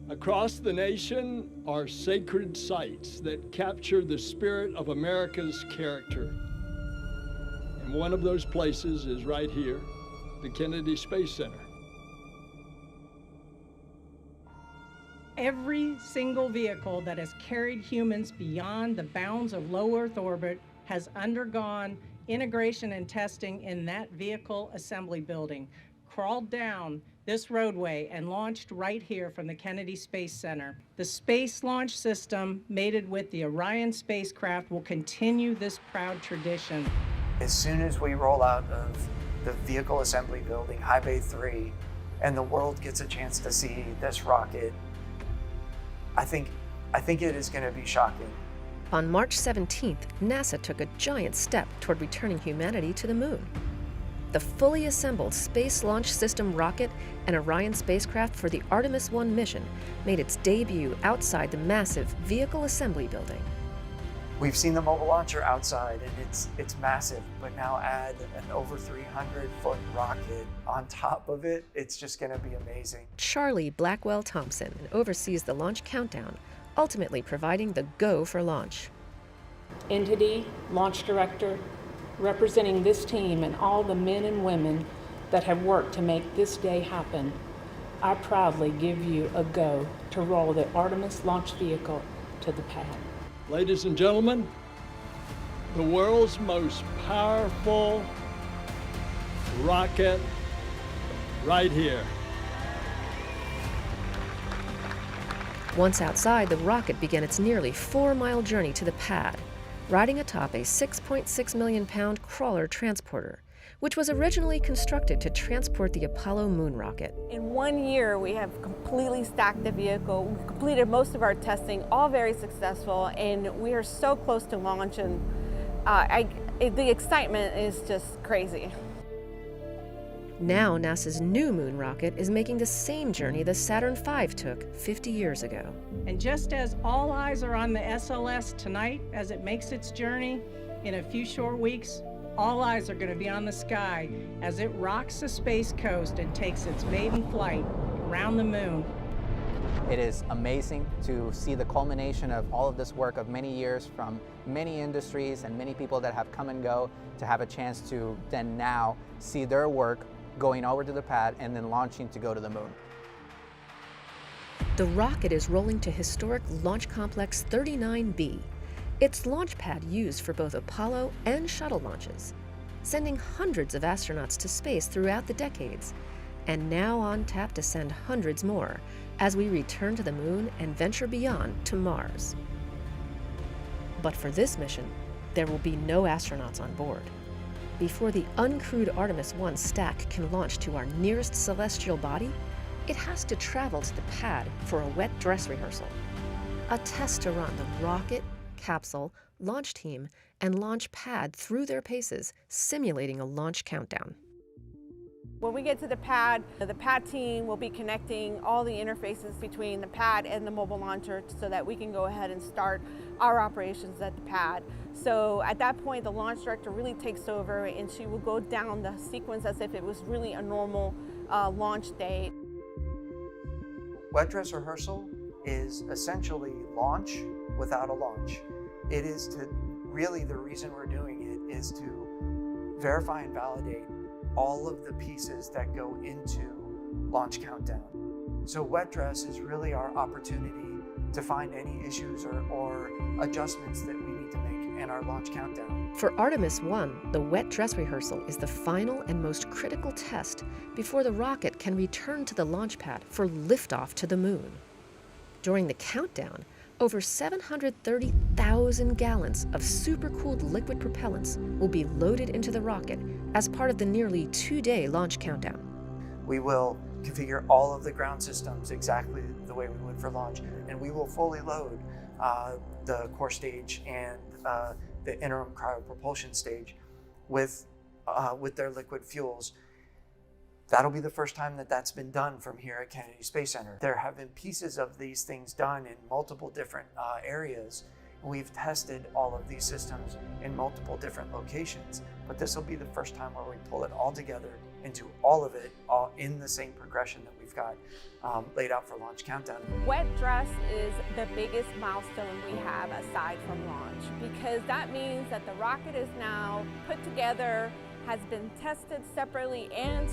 Across the nation are sacred sites that capture the spirit of America's character. And one of those places is right here, the Kennedy Space Center. Every single vehicle that has carried humans beyond the bounds of low Earth orbit has undergone integration and testing in that vehicle assembly building, crawled down this roadway and launched right here from the Kennedy Space Center. The Space Launch System, mated with the Orion spacecraft, will continue this proud tradition. As soon as we roll out of the vehicle assembly building, High Bay 3, and the world gets a chance to see this rocket, I think it is going to be shocking. On March 17th, NASA took a giant step toward returning humanity to the moon. The fully assembled Space Launch System rocket and Orion spacecraft for the Artemis 1 mission made its debut outside the massive vehicle assembly building. We've seen the mobile launcher outside, and it's massive, but now add an over 300-foot rocket on top of it, it's just going to be amazing. Charlie Blackwell Thompson oversees the launch countdown, ultimately providing the go for launch. Entity, launch director, representing this team and all the men and women that have worked to make this day happen, I proudly give you a go to roll the Artemis launch vehicle to the pad. Ladies and gentlemen, the world's most powerful rocket right here. Once outside, the rocket began its nearly 4-mile journey to the pad, riding atop a 6.6 million pound crawler transporter, which was originally constructed to transport the Apollo moon rocket. In 1 year, we have completely stacked the vehicle. We've completed most of our testing, all very successful, and we are so close to launch, and the excitement is just crazy. Now NASA's new moon rocket is making the same journey the Saturn V took 50 years ago. And just as all eyes are on the SLS tonight as it makes its journey, in a few short weeks, all eyes are going to be on the sky as it rocks the space coast and takes its maiden flight around the moon. It is amazing to see the culmination of all of this work of many years from many industries and many people that have come and go, to have a chance to then now see their work going over to the pad and then launching to go to the moon. The rocket is rolling to historic Launch Complex 39B. It's launch pad used for both Apollo and shuttle launches, sending hundreds of astronauts to space throughout the decades, and now on tap to send hundreds more as we return to the moon and venture beyond to Mars. But for this mission, there will be no astronauts on board. Before the uncrewed Artemis 1 stack can launch to our nearest celestial body, it has to travel to the pad for a wet dress rehearsal, a test to run the rocket, capsule, launch team, and launch pad through their paces, simulating a launch countdown. When we get to the pad team will be connecting all the interfaces between the pad and the mobile launcher so that we can go ahead and start our operations at the pad. So at that point, the launch director really takes over, and she will go down the sequence as if it was really a normal launch day. Wet dress rehearsal is essentially launch without a launch. It is really the reason we're doing it is to verify and validate all of the pieces that go into launch countdown. So wet dress is really our opportunity to find any issues or adjustments that we need to make in our launch countdown. For Artemis 1, the wet dress rehearsal is the final and most critical test before the rocket can return to the launch pad for liftoff to the moon. During the countdown, over 730,000 gallons of supercooled liquid propellants will be loaded into the rocket as part of the nearly 2-day launch countdown. We will configure all of the ground systems exactly the way we would for launch, and we will fully load the core stage and the interim cryopropulsion stage with their liquid fuels. That'll be the first time that that's been done from here at Kennedy Space Center. There have been pieces of these things done in multiple different areas. We've tested all of these systems in multiple different locations, but this will be the first time where we pull it all together into all of it, all in the same progression that we've got laid out for Launch Countdown. Wet dress is the biggest milestone we have aside from launch, because that means that the rocket is now put together, has been tested separately and